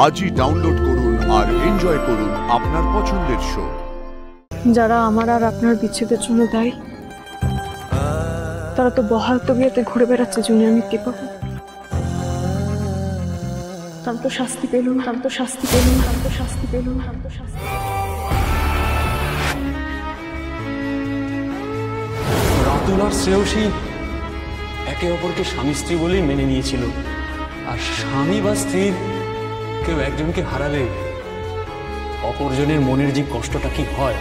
আজই ডাউনলোড করুন আর এনজয় করুন আপনার পছন্দের শো। যারা আমার আর আপনার বিচ্ছেদের জন্য দায়ী, তারা তো বহাল তবিয়তে ঘুরে বেড়াচ্ছে জুনিয়র মৃত্যু পাবো। তারা তো শাস্তি পেলুম, তারা তো শাস্তি পেলুম, তারা তো শাস্তি পেলুম, তারা তো শাস্তি। রাতুল আর শ্রেয়সী একে অপরকে স্বামী স্ত্রী বলেই মেনে নিয়েছিল, আর স্বামী বা স্ত্রীর কেউ একজনকে হারালে অপরজনের মনের যে কষ্টটা কি হয়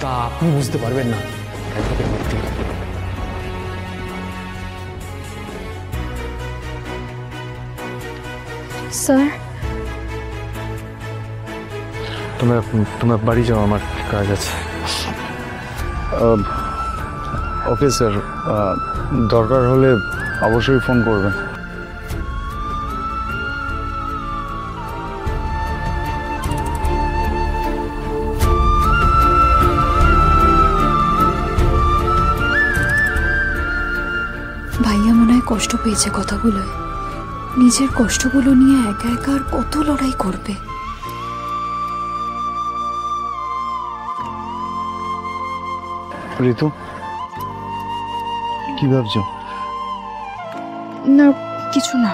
তা আপনি বুঝতে পারবেন না। স্যার, তোমরা বাড়ি যাও, আমার কাজ আছে। ওকে স্যার, দরকার হলে অবশ্যই ফোন করবেন। ভাইয়া মনে হয় কষ্ট পেয়েছে কথাগুলো, নিজের কষ্টগুলো নিয়ে একা একা আর কত লড়াই করবে। ঋতু, কি ভাবছো? না, কিছু না।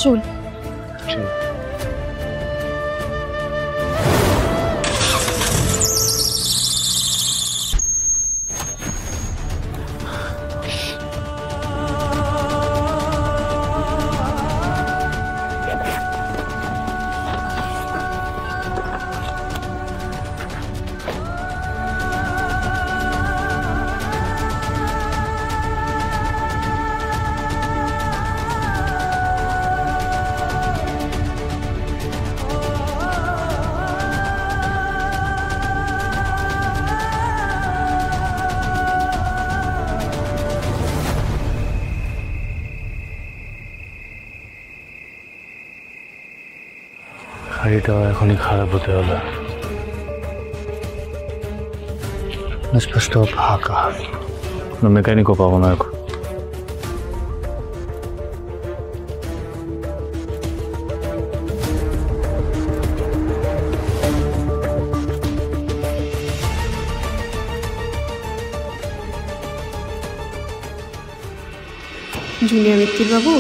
চল। গাড়িটাও এখনই খারাপ হতে হলো। আশপাশটাও ফাঁকা, কোনো মেকানিকও পাবো না এখন। জুনিয়র মৃত্যু বাবু,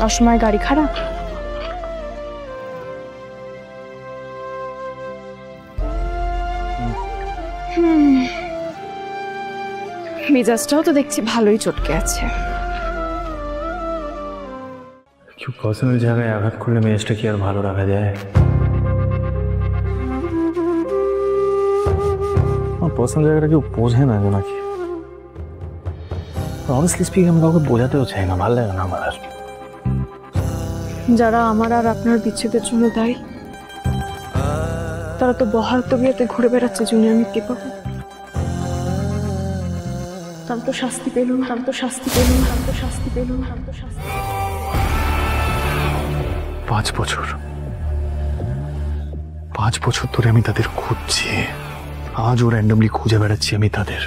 অসময় গাড়ি খারাপ। মেজাজটাও তো দেখছি ভালোই চটকে আছে। কেউ পার্সোনাল জায়গায় আঘাত করলে মেজাজটা কি আর ভালো রাখা যায়? আমার পার্সোনাল জায়গাটা কেউ বোঝে না যে নাকি। অনেস্টলি স্পিকিং আমি কাউকে বোঝাতেও চাই না, ভালো লাগে না আমার। আর যারা আমার আর আপনার বিচ্ছেদের জন্য দায়ী, তারা তো বহাল তবিয়তে ঘুরে বেড়াচ্ছে জুনিয়র মৃত্যু পাবো। তারা তো শাস্তি পেলুম, তারা তো শাস্তি পেলুম, তারা তো শাস্তি পেলুম, তারা তো শাস্তি। 5 বছর ধরে আমি তাদের খুঁজছি, আজও র্যান্ডমলি খুঁজে বেড়াচ্ছি আমি তাদের।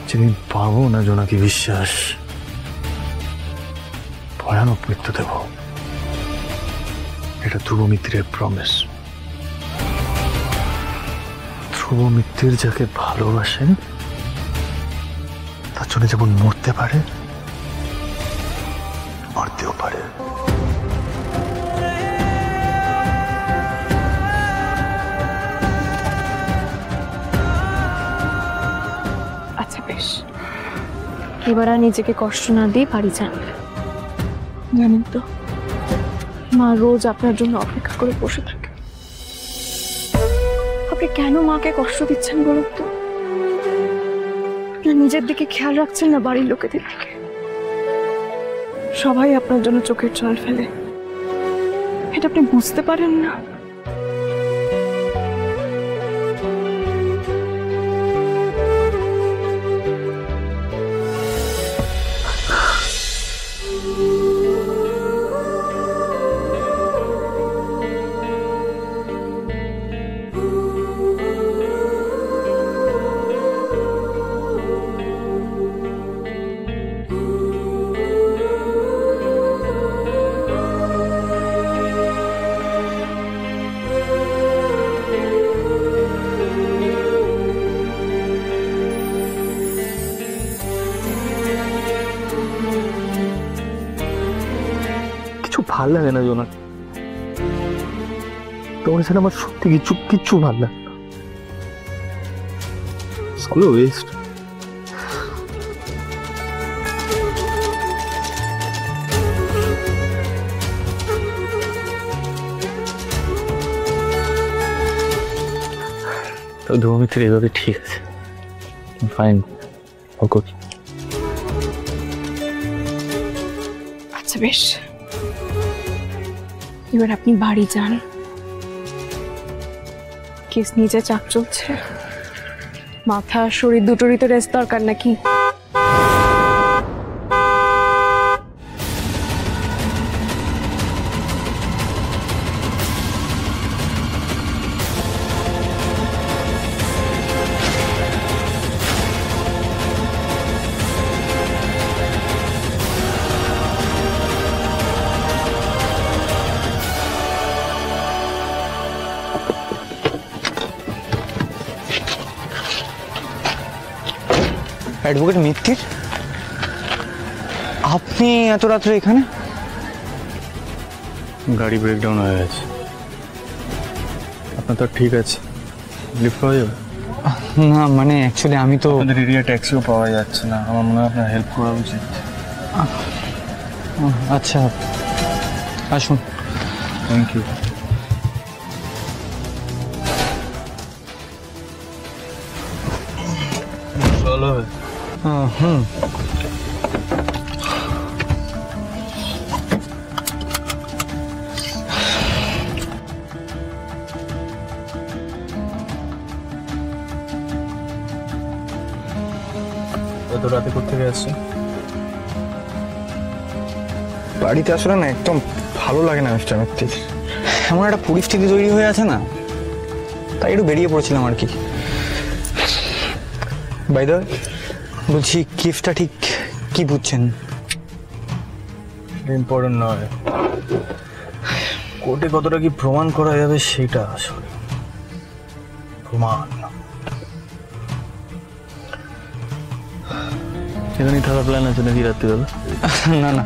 যেদিন পাবো না জোনাকি বিশ্বাস, ভয়ানক মৃত্যু দেব। এটা ধ্রুব মিত্রের প্রমিস। ধ্রুব মিত্রের যাকে ভালোবাসেন তার জন্য যেমন মরতে পারে, মরতেও পারে। আচ্ছা বেশ, এবার আর নিজেকে কষ্ট না দিয়ে বাড়ি যান। জানেন তো, মা রোজ আপনার জন্য অপেক্ষা করে বসে থাকে। আপনি কেন মাকে কষ্ট দিচ্ছেন বলুন তো? নিজের দিকে খেয়াল রাখছেন না বাড়ির লোকেদের দিকে? সবাই আপনার জন্য চোখের জল ফেলে, এটা আপনি বুঝতে পারেন না? ভালো লাগে না জোনা, তোমার সাথে আমার সত্যি কিচ্ছু ভালো লাগে না। স্কুলে ওয়েস্ট। তো 2 মিনিট এভাবে ঠিক আছে, ফাইন, ওকে। আচ্ছা বেশ, এবার আপনি বাড়ি যান। কেস নিয়ে যা চাপ চলছে, মাথা শরীর দুটোরই তো রেস্ট দরকার নাকি? অ্যাডভোকেট মিত্তির, আপনি এত রাত্রে এখানে? গাড়ি ব্রেকডাউন হয়ে গেছে। আপনার তো ঠিক আছে, লিফট পাওয়া যাবে? না মানে অ্যাকচুয়ালি আমি তো আমাদের এরিয়া ট্যাক্সিও পাওয়া যাচ্ছে না, আমার মনে হয় আপনার হেল্প করা উচিত। আচ্ছা আসুন। Thank you. চলো। হুম, এত রাতে কোথেকে আসছে? বাড়িতে আসলে না একদম ভালো লাগে না মিস্টার মিত্তির, এমন একটা পরিস্থিতি তৈরি হয়ে আছে না, তাই একটু বেরিয়ে পড়েছিলাম আর কি। বাই দ্য ওয়ে, বলছি গিফটটা ঠিক কি বুঝছেন? ইম্পর্টেন্ট নয়, কোর্টে কতটা কি প্রমাণ করা যাবে সেটা আসলে প্রমাণ। এখানেই থাকার প্ল্যান আছে নাকি রাত্রিবেলা? না না,